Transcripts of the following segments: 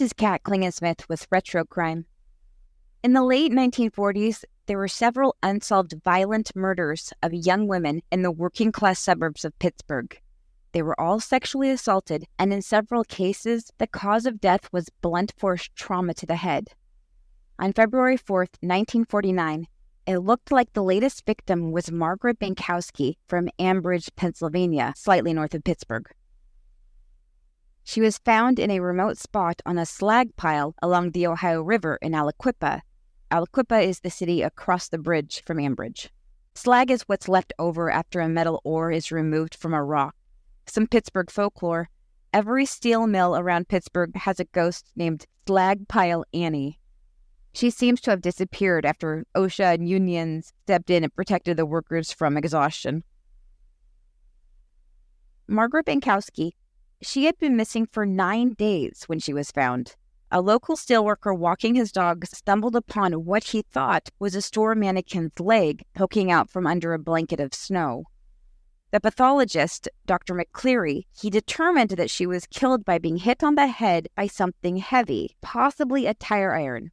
is Kat Klingensmith with Retro Crime. In the late 1940s, there were several unsolved violent murders of young women in the working-class suburbs of Pittsburgh. They were all sexually assaulted, and in several cases, the cause of death was blunt force trauma to the head. On February 4th, 1949, it looked like the latest victim was Margaret Bankowski from Ambridge, Pennsylvania, slightly north of Pittsburgh. She was found in a remote spot on a slag pile along the Ohio River in Aliquippa. Aliquippa is the city across the bridge from Ambridge. Slag is what's left over after a metal ore is removed from a rock. Some Pittsburgh folklore: every steel mill around Pittsburgh has a ghost named Slag Pile Annie. She seems to have disappeared after OSHA and unions stepped in and protected the workers from exhaustion. Margaret Bankowski, she had been missing for 9 days when she was found. A local steelworker walking his dog stumbled upon what he thought was a store mannequin's leg poking out from under a blanket of snow. The pathologist, Dr. McCleary, he determined that she was killed by being hit on the head by something heavy, possibly a tire iron.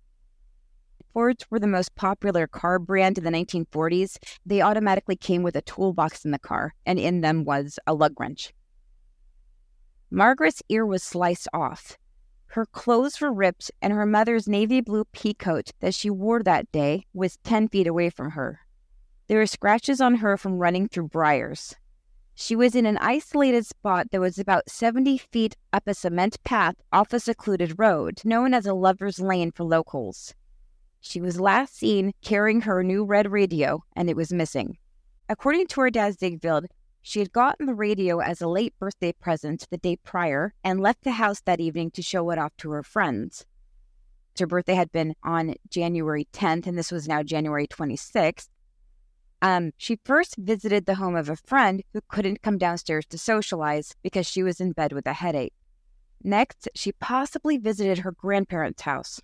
Fords were the most popular car brand in the 1940s. They automatically came with a toolbox in the car, and in them was a lug wrench. Margaret's ear was sliced off. Her clothes were ripped, and her mother's navy blue pea coat that she wore that day was 10 feet away from her. There were scratches on her from running through briars. She was in an isolated spot that was about 70 feet up a cement path off a secluded road, known as a lover's lane for locals. She was last seen carrying her new red radio, and it was missing. According to her dad, Ziegfeld, she had gotten the radio as a late birthday present the day prior and left the house that evening to show it off to her friends. Her birthday had been on January 10th, and this was now January 26th. She first visited the home of a friend who couldn't come downstairs to socialize because she was in bed with a headache. Next, she possibly visited her grandparents' house.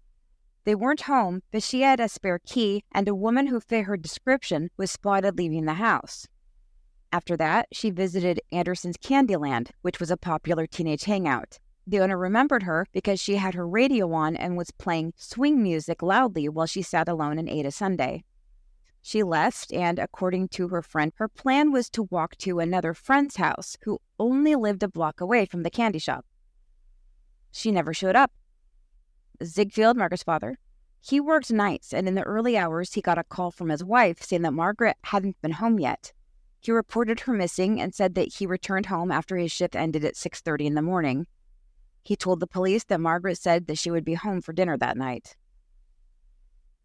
They weren't home, but she had a spare key, and a woman who fit her description was spotted leaving the house. After that, she visited Anderson's Candyland, which was a popular teenage hangout. The owner remembered her because she had her radio on and was playing swing music loudly while she sat alone and ate a sundae. She left, and according to her friend, her plan was to walk to another friend's house who only lived a block away from the candy shop. She never showed up. Ziegfeld, Margaret's father, he worked nights, and in the early hours he got a call from his wife saying that Margaret hadn't been home yet. He reported her missing and said that he returned home after his shift ended at 6:30 in the morning. He told the police that Margaret said that she would be home for dinner that night.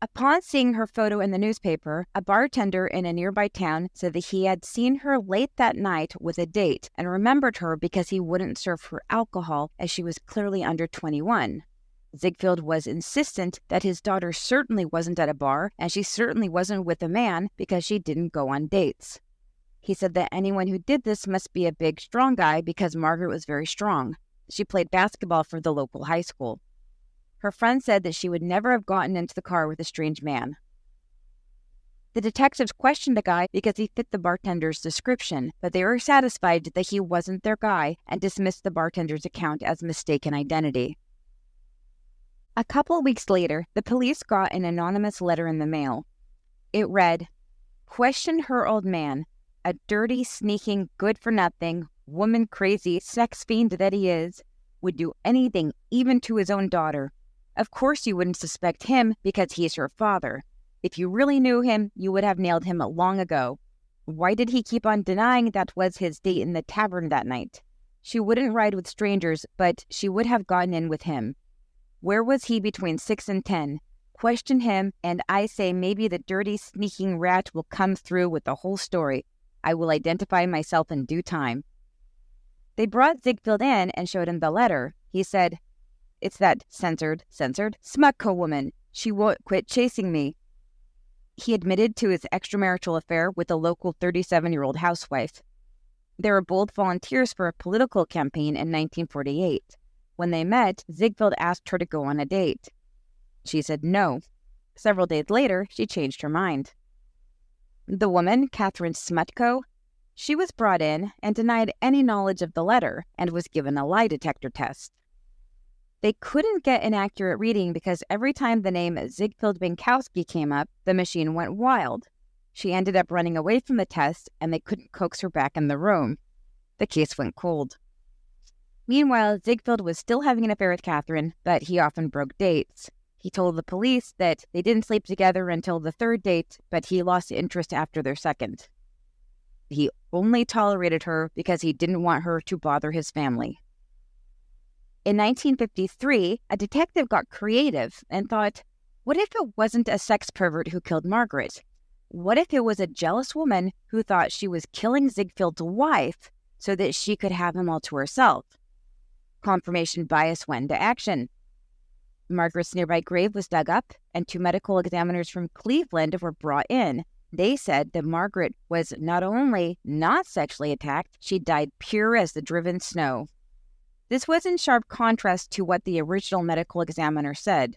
Upon seeing her photo in the newspaper, a bartender in a nearby town said that he had seen her late that night with a date and remembered her because he wouldn't serve her alcohol as she was clearly under 21. Ziegfeld was insistent that his daughter certainly wasn't at a bar, and she certainly wasn't with a man because she didn't go on dates. He said that anyone who did this must be a big, strong guy because Margaret was very strong. She played basketball for the local high school. Her friend said that she would never have gotten into the car with a strange man. The detectives questioned the guy because he fit the bartender's description, but they were satisfied that he wasn't their guy and dismissed the bartender's account as mistaken identity. A couple weeks later, the police got an anonymous letter in the mail. It read, "Question her old man, a dirty, sneaking, good-for-nothing, woman-crazy sex fiend that he is, would do anything even to his own daughter. Of course you wouldn't suspect him because he's her father. If you really knew him, you would have nailed him long ago. Why did he keep on denying that was his date in the tavern that night? She wouldn't ride with strangers, but she would have gotten in with him. Where was he between 6 and 10? Question him, and I say maybe the dirty, sneaking rat will come through with the whole story. I will identify myself in due time." They brought Ziegfeld in and showed him the letter. He said, "It's that censored, Smutko woman. She won't quit chasing me." He admitted to his extramarital affair with a local 37-year-old housewife. They were both volunteers for a political campaign in 1948. When they met, Ziegfeld asked her to go on a date. She said no. Several days later, she changed her mind. The woman, Catherine Smutko, she was brought in and denied any knowledge of the letter and was given a lie detector test. They couldn't get an accurate reading because every time the name Ziegfeld Bankowski came up, the machine went wild. She ended up running away from the test, and they couldn't coax her back in the room. The case went cold. Meanwhile, Ziegfeld was still having an affair with Catherine, but he often broke dates. He told the police that they didn't sleep together until the third date, but he lost interest after their second. He only tolerated her because he didn't want her to bother his family. In 1953, a detective got creative and thought, what if it wasn't a sex pervert who killed Margaret? What if it was a jealous woman who thought she was killing Ziegfeld's wife so that she could have him all to herself? Confirmation bias went into action. Margaret's nearby grave was dug up, and 2 medical examiners from Cleveland were brought in. They said that Margaret was not only not sexually attacked, she died pure as the driven snow. This was in sharp contrast to what the original medical examiner said.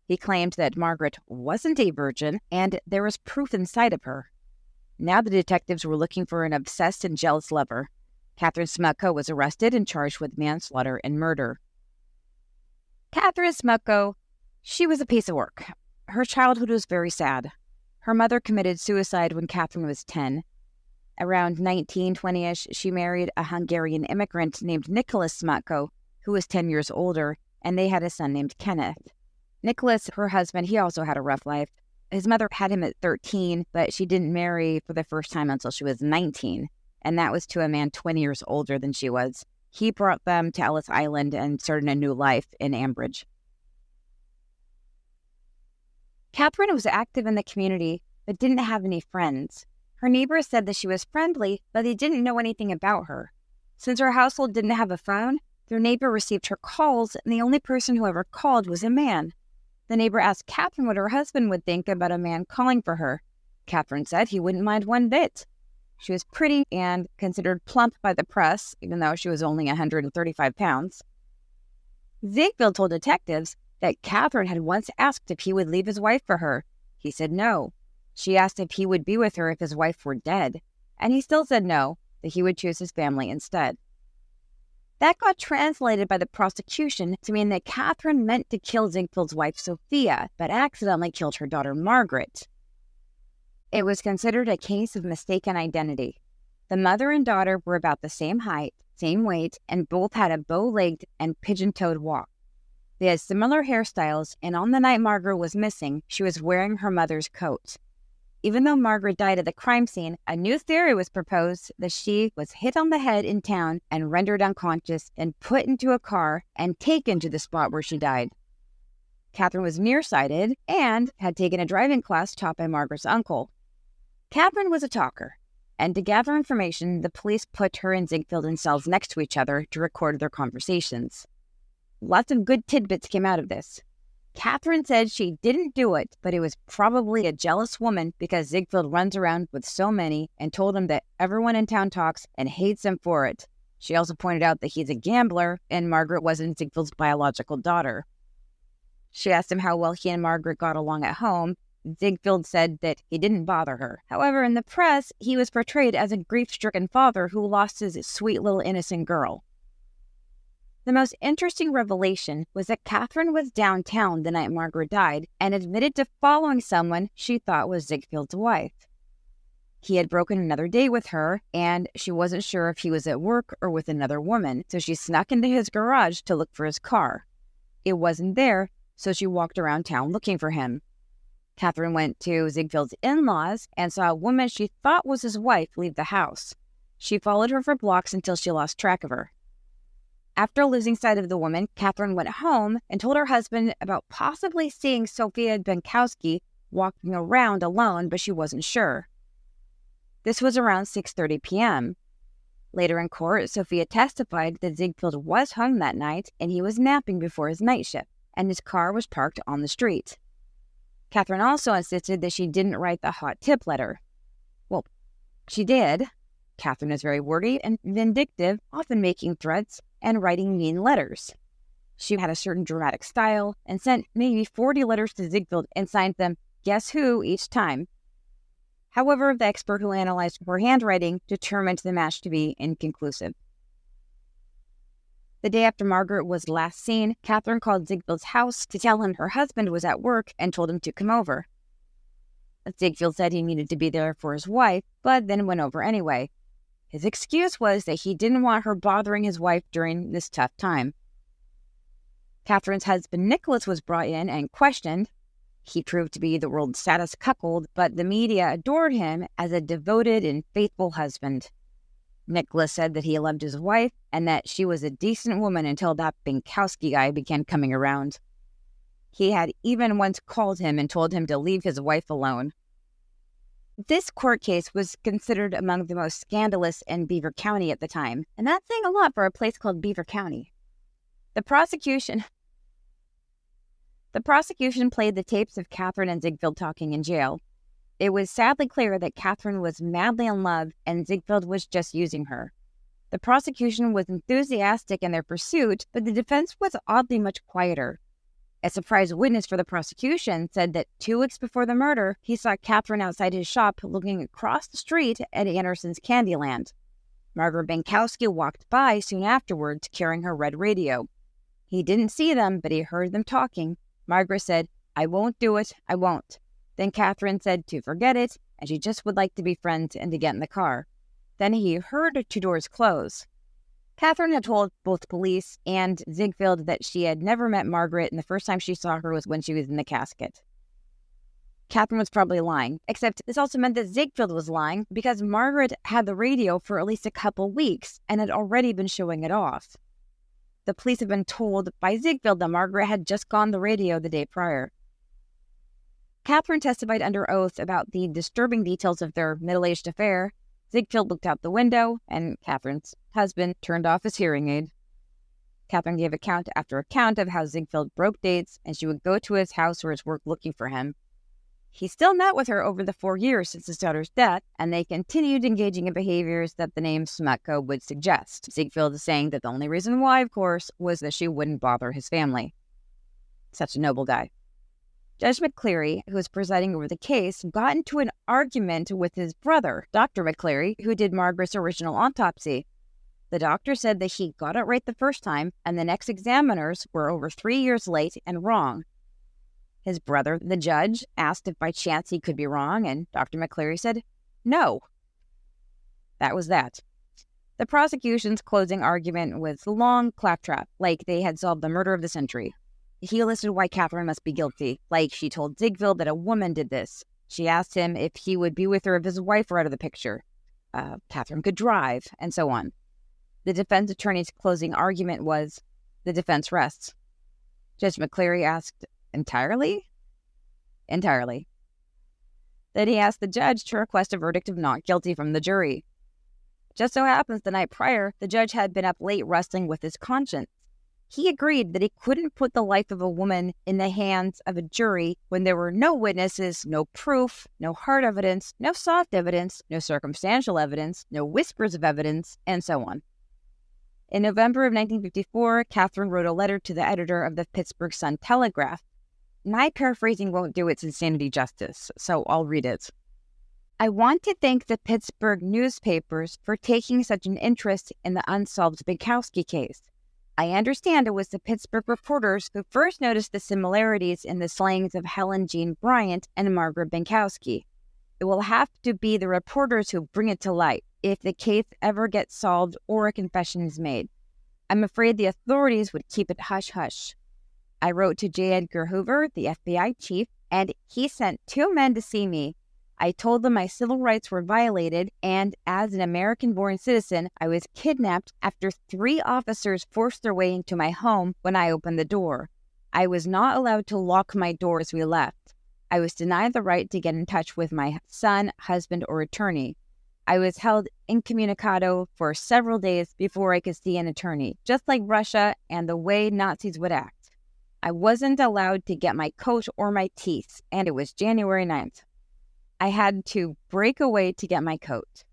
He claimed that Margaret wasn't a virgin, and there was proof inside of her. Now the detectives were looking for an obsessed and jealous lover. Catherine Smutko was arrested and charged with manslaughter and murder. Catherine Smutko, she was a piece of work. Her childhood was very sad. Her mother committed suicide when Catherine was 10. Around 1920-ish, she married a Hungarian immigrant named Nicholas Smutko, who was 10 years older, and they had a son named Kenneth. Nicholas, her husband, he also had a rough life. His mother had him at 13, but she didn't marry for the first time until she was 19, and that was to a man 20 years older than she was. He brought them to Ellis Island and started a new life in Ambridge. Catherine was active in the community, but didn't have any friends. Her neighbors said that she was friendly, but they didn't know anything about her. Since her household didn't have a phone, their neighbor received her calls, and the only person who ever called was a man. The neighbor asked Catherine what her husband would think about a man calling for her. Catherine said he wouldn't mind one bit. She was pretty and considered plump by the press, even though she was only 135 pounds. Ziegfeld told detectives that Catherine had once asked if he would leave his wife for her. He said no. She asked if he would be with her if his wife were dead, and he still said no, that he would choose his family instead. That got translated by the prosecution to mean that Catherine meant to kill Ziegfeld's wife Sophia, but accidentally killed her daughter Margaret. It was considered a case of mistaken identity. The mother and daughter were about the same height, same weight, and both had a bow-legged and pigeon-toed walk. They had similar hairstyles, and on the night Margaret was missing, she was wearing her mother's coat. Even though Margaret died at the crime scene, a new theory was proposed that she was hit on the head in town and rendered unconscious and put into a car and taken to the spot where she died. Catherine was nearsighted and had taken a driving class taught by Margaret's uncle. Catherine was a talker, and to gather information, the police put her and Ziegfeld in cells next to each other to record their conversations. Lots of good tidbits came out of this. Catherine said she didn't do it, but it was probably a jealous woman because Ziegfeld runs around with so many and told him that everyone in town talks and hates him for it. She also pointed out that he's a gambler and Margaret wasn't Ziegfeld's biological daughter. She asked him how well he and Margaret got along at home. Ziegfeld said that he didn't bother her. However, in the press, he was portrayed as a grief-stricken father who lost his sweet little innocent girl. The most interesting revelation was that Catherine was downtown the night Margaret died and admitted to following someone she thought was Ziegfeld's wife. He had broken another date with her, and she wasn't sure if he was at work or with another woman, so she snuck into his garage to look for his car. It wasn't there, so she walked around town looking for him. Catherine went to Ziegfeld's in-laws and saw a woman she thought was his wife leave the house. She followed her for blocks until she lost track of her. After losing sight of the woman, Catherine went home and told her husband about possibly seeing Sophia Bankowski walking around alone, but she wasn't sure. This was around 6:30 p.m. Later in court, Sophia testified that Ziegfeld was home that night and he was napping before his night shift, and his car was parked on the street. Catherine also insisted that she didn't write the hot tip letter. Well, she did. Catherine is very wordy and vindictive, often making threats and writing mean letters. She had a certain dramatic style and sent maybe 40 letters to Ziegfeld and signed them "Guess Who" each time. However, the expert who analyzed her handwriting determined the match to be inconclusive. The day after Margaret was last seen, Catherine called Ziegfeld's house to tell him her husband was at work and told him to come over. Ziegfeld said he needed to be there for his wife, but then went over anyway. His excuse was that he didn't want her bothering his wife during this tough time. Catherine's husband Nicholas was brought in and questioned. He proved to be the world's saddest cuckold, but the media adored him as a devoted and faithful husband. Nicholas said that he loved his wife and that she was a decent woman until that Bankowski guy began coming around. He had even once called him and told him to leave his wife alone. This court case was considered among the most scandalous in Beaver County at the time, and that's saying a lot for a place called Beaver County. The prosecution played the tapes of Catherine and Ziegfeld talking in jail. It was sadly clear that Catherine was madly in love and Ziegfeld was just using her. The prosecution was enthusiastic in their pursuit, but the defense was oddly much quieter. A surprise witness for the prosecution said that 2 weeks before the murder, he saw Catherine outside his shop looking across the street at Anderson's Candyland. Margaret Bankowski walked by soon afterwards carrying her red radio. He didn't see them, but he heard them talking. Margaret said, "I won't do it, I won't." Then Catherine said to forget it, and she just would like to be friends and to get in the car. Then he heard 2 doors close. Catherine had told both police and Ziegfeld that she had never met Margaret and the first time she saw her was when she was in the casket. Catherine was probably lying, except this also meant that Ziegfeld was lying because Margaret had the radio for at least a couple weeks and had already been showing it off. The police had been told by Ziegfeld that Margaret had just gone the radio the day prior. Catherine testified under oath about the disturbing details of their middle-aged affair. Ziegfeld looked out the window, and Catherine's husband turned off his hearing aid. Catherine gave account after account of how Ziegfeld broke dates, and she would go to his house or his work looking for him. He still met with her over the 4 years since his daughter's death, and they continued engaging in behaviors that the name Smutko would suggest. Ziegfeld is saying that the only reason why, of course, was that she wouldn't bother his family. Such a noble guy. Judge McCleary, who was presiding over the case, got into an argument with his brother, Dr. McCleary, who did Margaret's original autopsy. The doctor said that he got it right the first time, and the next examiners were over 3 years late and wrong. His brother, the judge, asked if by chance he could be wrong, and Dr. McCleary said, no. That was that. The prosecution's closing argument was a long claptrap, like they had solved the murder of the century. He listed why Catherine must be guilty, like she told Ziegfeld that a woman did this. She asked him if he would be with her if his wife were out of the picture. Catherine could drive, and so on. The defense attorney's closing argument was, the defense rests. Judge McCleary asked, entirely? Entirely. Then he asked the judge to request a verdict of not guilty from the jury. Just so happens the night prior, the judge had been up late wrestling with his conscience. He agreed that he couldn't put the life of a woman in the hands of a jury when there were no witnesses, no proof, no hard evidence, no soft evidence, no circumstantial evidence, no whispers of evidence, and so on. In November of 1954, Catherine wrote a letter to the editor of the Pittsburgh Sun-Telegraph. My paraphrasing won't do its insanity justice, so I'll read it. I want to thank the Pittsburgh newspapers for taking such an interest in the unsolved Bankowski case. I understand it was the Pittsburgh reporters who first noticed the similarities in the slayings of Helen Jean Bryant and Margaret Bankowski. It will have to be the reporters who bring it to light if the case ever gets solved or a confession is made. I'm afraid the authorities would keep it hush-hush. I wrote to J. Edgar Hoover, the FBI chief, and he sent 2 men to see me. I told them my civil rights were violated, and as an American-born citizen, I was kidnapped after 3 officers forced their way into my home when I opened the door. I was not allowed to lock my door as we left. I was denied the right to get in touch with my son, husband, or attorney. I was held incommunicado for several days before I could see an attorney, just like Russia and the way Nazis would act. I wasn't allowed to get my coat or my teeth, and it was January 9th. I had to break away to get my coat.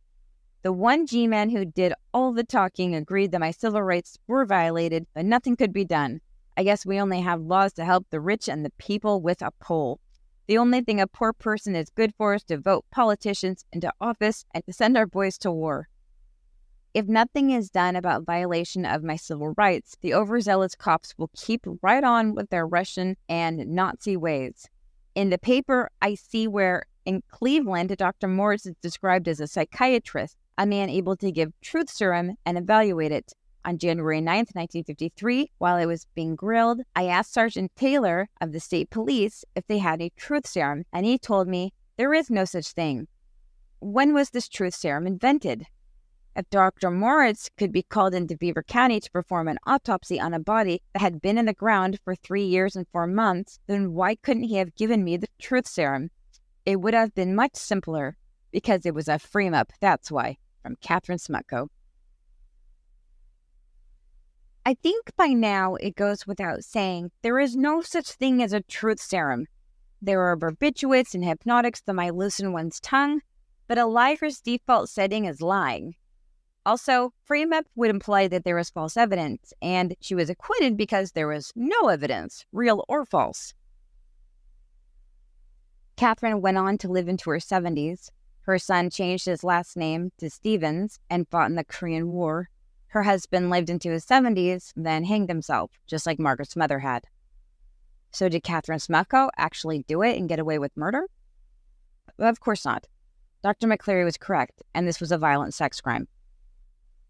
The one G-man who did all the talking agreed that my civil rights were violated, but nothing could be done. I guess we only have laws to help the rich and the people with a poll. The only thing a poor person is good for is to vote politicians into office and to send our boys to war. If nothing is done about violation of my civil rights, the overzealous cops will keep right on with their Russian and Nazi ways. In the paper, I see where in Cleveland, Dr. Morris is described as a psychiatrist, a man able to give truth serum and evaluate it. On January 9th, 1953, while I was being grilled, I asked Sergeant Taylor of the state police if they had a truth serum, and he told me there is no such thing. When was this truth serum invented? If Dr. Moritz could be called into Beaver County to perform an autopsy on a body that had been in the ground for 3 years and 4 months, then why couldn't he have given me the truth serum? It would have been much simpler, because it was a frame-up, that's why. From Catherine Smutko. I think by now it goes without saying there is no such thing as a truth serum. There are barbiturates and hypnotics that might loosen one's tongue, but a liar's default setting is lying. Also, frame-up would imply that there was false evidence, and she was acquitted because there was no evidence, real or false. Catherine went on to live into her 70s. Her son changed his last name to Stevens and fought in the Korean War. Her husband lived into his 70s, then hanged himself, just like Margaret's mother had. So did Catherine Smutko actually do it and get away with murder? Of course not. Dr. McCleary was correct, and this was a violent sex crime.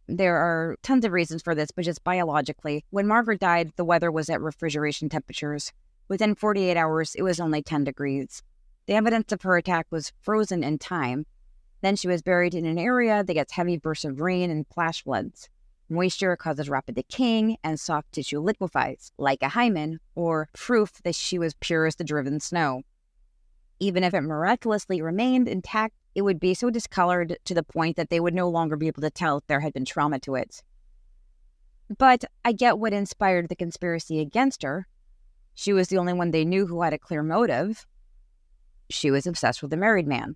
There are tons of reasons for this, but just biologically, when Margaret died, the weather was at refrigeration temperatures. Within 48 hours, it was only 10 degrees. The evidence of her attack was frozen in time. Then she was buried in an area that gets heavy bursts of rain and flash floods. Moisture causes rapid decaying, and soft tissue liquefies, like a hymen, or proof that she was pure as the driven snow. Even if it miraculously remained intact, it would be so discolored to the point that they would no longer be able to tell if there had been trauma to it. But I get what inspired the conspiracy against her. She was the only one they knew who had a clear motive. She was obsessed with a married man.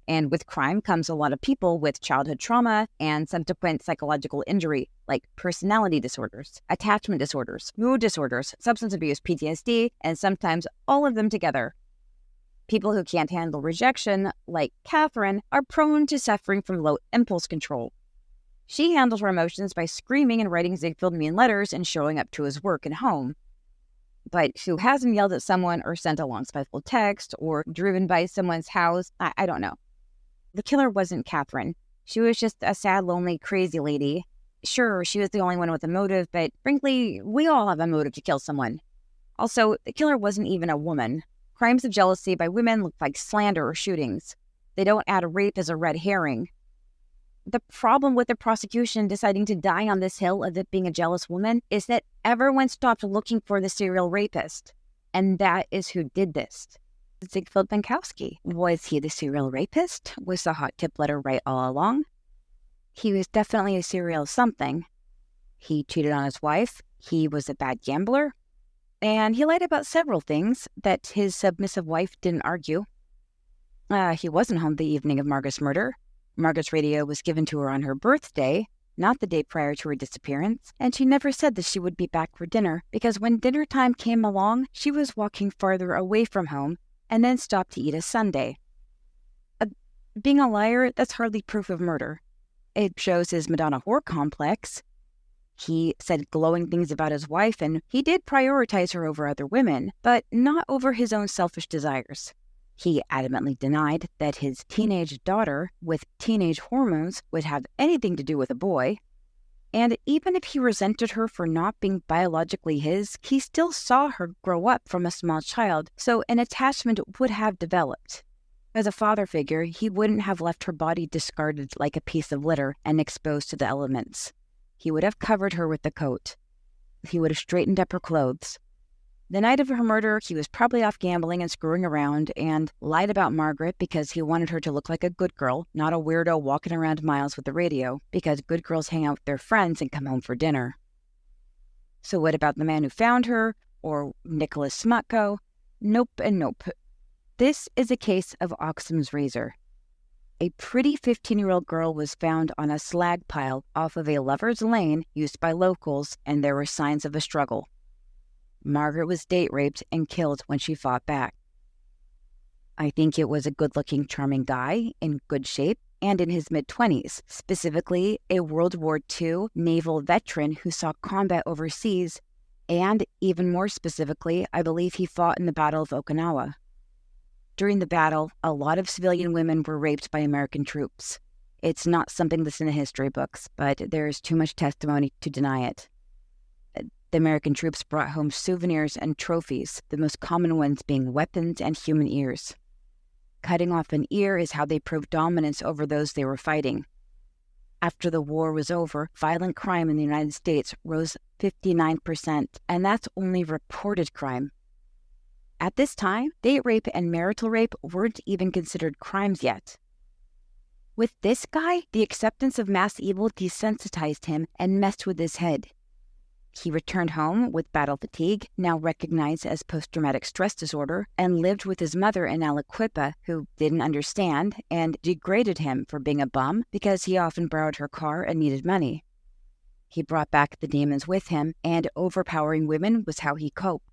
And with crime comes a lot of people with childhood trauma and subsequent psychological injury, like personality disorders, attachment disorders, mood disorders, substance abuse, PTSD, and sometimes all of them together. People who can't handle rejection, like Catherine, are prone to suffering from low impulse control. She handles her emotions by screaming and writing Ziegfeld mean letters and showing up to his work and home. But who hasn't yelled at someone or sent a long spiteful text or driven by someone's house? I don't know. The killer wasn't Catherine. She was just a sad, lonely, crazy lady. Sure, she was the only one with a motive, but frankly, we all have a motive to kill someone. Also, the killer wasn't even a woman. Crimes of jealousy by women look like slander or shootings. They don't add rape as a red herring. The problem with the prosecution deciding to die on this hill of it being a jealous woman is that everyone stopped looking for the serial rapist. And that is who did this. Ziegfeld Bankowski. Was he the serial rapist? Was the hot tip letter right all along? He was definitely a serial something. He cheated on his wife. He was a bad gambler. And he lied about several things that his submissive wife didn't argue. He wasn't home the evening of Margaret's murder. Margaret's radio was given to her on her birthday, not the day prior to her disappearance, and she never said that she would be back for dinner, because when dinner time came along, she was walking farther away from home and then stopped to eat a sundae. Being a liar, that's hardly proof of murder. It shows his Madonna whore complex. He said glowing things about his wife, and he did prioritize her over other women, but not over his own selfish desires. He adamantly denied that his teenage daughter with teenage hormones would have anything to do with a boy. And even if he resented her for not being biologically his, he still saw her grow up from a small child, so an attachment would have developed. As a father figure, he wouldn't have left her body discarded like a piece of litter and exposed to the elements. He would have covered her with the coat. He would have straightened up her clothes. The night of her murder, he was probably off gambling and screwing around and lied about Margaret because he wanted her to look like a good girl, not a weirdo walking around miles with the radio, because good girls hang out with their friends and come home for dinner. So what about the man who found her, or Nicholas Smutko? Nope and nope. This is a case of Occam's razor. A pretty 15-year-old girl was found on a slag pile off of a lover's lane used by locals, and there were signs of a struggle. Margaret was date raped and killed when she fought back. I think it was a good-looking, charming guy in good shape, and in his mid-20s, specifically a World War II naval veteran who saw combat overseas, and even more specifically, I believe he fought in the Battle of Okinawa. During the battle, a lot of civilian women were raped by American troops. It's not something that's in the history books, but there's too much testimony to deny it. The American troops brought home souvenirs and trophies, the most common ones being weapons and human ears. Cutting off an ear is how they proved dominance over those they were fighting. After the war was over, violent crime in the United States rose 59%, and that's only reported crime. At this time, date rape and marital rape weren't even considered crimes yet. With this guy, the acceptance of mass evil desensitized him and messed with his head. He returned home with battle fatigue, now recognized as post-traumatic stress disorder, and lived with his mother in Aliquippa, who didn't understand and degraded him for being a bum because he often borrowed her car and needed money. He brought back the demons with him, and overpowering women was how he coped.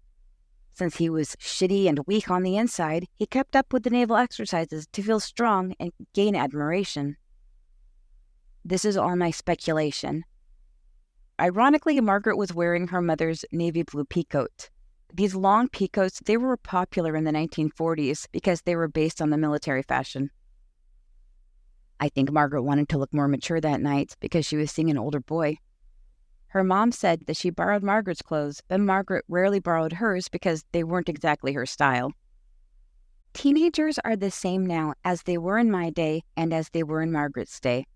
Since he was shitty and weak on the inside, he kept up with the naval exercises to feel strong and gain admiration. This is all my speculation. Ironically, Margaret was wearing her mother's navy blue peacoat. These long peacoats, they were popular in the 1940s because they were based on the military fashion. I think Margaret wanted to look more mature that night because she was seeing an older boy. Her mom said that she borrowed Margaret's clothes, but Margaret rarely borrowed hers because they weren't exactly her style. Teenagers are the same now as they were in my day and as they were in Margaret's day.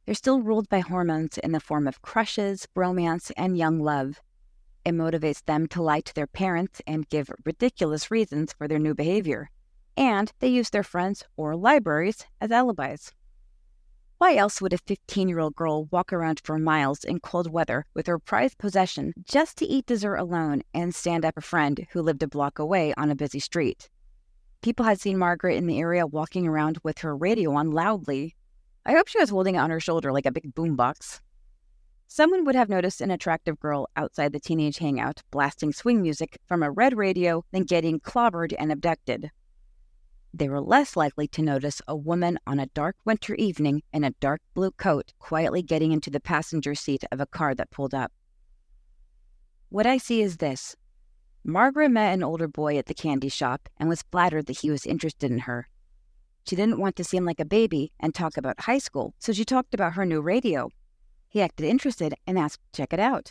They're still ruled by hormones in the form of crushes, romance, and young love. It motivates them to lie to their parents and give ridiculous reasons for their new behavior. And they use their friends or libraries as alibis. Why else would a 15-year-old girl walk around for miles in cold weather with her prized possession just to eat dessert alone and stand up a friend who lived a block away on a busy street? People had seen Margaret in the area walking around with her radio on loudly. I hope she was holding it on her shoulder like a big boombox. Someone would have noticed an attractive girl outside the teenage hangout blasting swing music from a red radio than getting clobbered and abducted. They were less likely to notice a woman on a dark winter evening in a dark blue coat quietly getting into the passenger seat of a car that pulled up. What I see is this. Margaret met an older boy at the candy shop and was flattered that he was interested in her. She didn't want to seem like a baby and talk about high school, so she talked about her new radio. He acted interested and asked to check it out.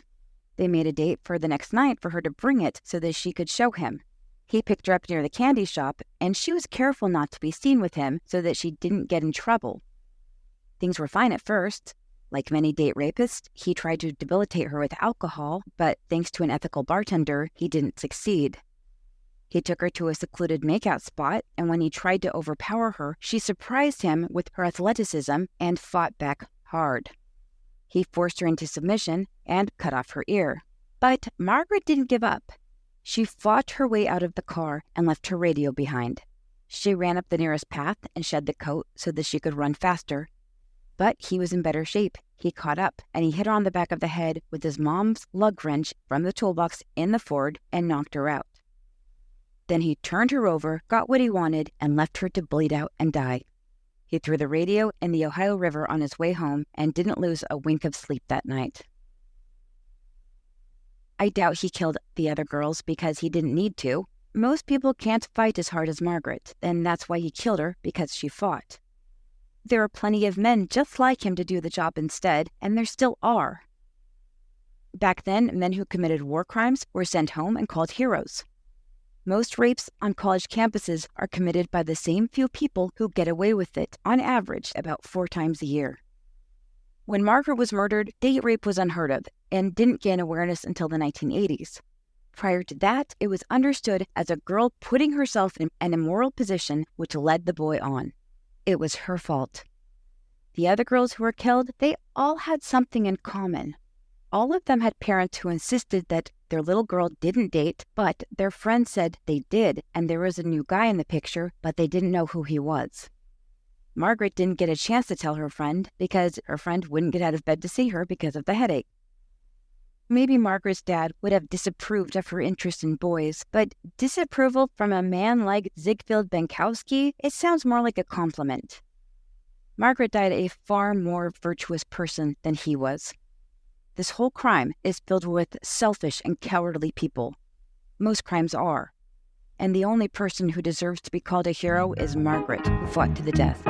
They made a date for the next night for her to bring it so that she could show him. He picked her up near the candy shop, and she was careful not to be seen with him so that she didn't get in trouble. Things were fine at first. Like many date rapists, he tried to debilitate her with alcohol, but thanks to an ethical bartender, he didn't succeed. He took her to a secluded makeout spot, and when he tried to overpower her, she surprised him with her athleticism and fought back hard. He forced her into submission and cut off her ear. But Margaret didn't give up. She fought her way out of the car and left her radio behind. She ran up the nearest path and shed the coat so that she could run faster. But he was in better shape. He caught up, and he hit her on the back of the head with his mom's lug wrench from the toolbox in the Ford and knocked her out. Then he turned her over, got what he wanted, and left her to bleed out and die. He threw the radio in the Ohio River on his way home and didn't lose a wink of sleep that night. I doubt he killed the other girls because he didn't need to. Most people can't fight as hard as Margaret, and that's why he killed her, because she fought. There are plenty of men just like him to do the job instead, and there still are. Back then, men who committed war crimes were sent home and called heroes. Most rapes on college campuses are committed by the same few people who get away with it, on average, about 4 times a year. When Margaret was murdered, date rape was unheard of and didn't gain awareness until the 1980s. Prior to that, it was understood as a girl putting herself in an immoral position which led the boy on. It was her fault. The other girls who were killed, they all had something in common. All of them had parents who insisted that their little girl didn't date, but their friends said they did, and there was a new guy in the picture, but they didn't know who he was. Margaret didn't get a chance to tell her friend because her friend wouldn't get out of bed to see her because of the headache. Maybe Margaret's dad would have disapproved of her interest in boys, but disapproval from a man like Ziegfeld Bankowski, it sounds more like a compliment. Margaret died a far more virtuous person than he was. This whole crime is filled with selfish and cowardly people. Most crimes are. And the only person who deserves to be called a hero is Margaret, who fought to the death.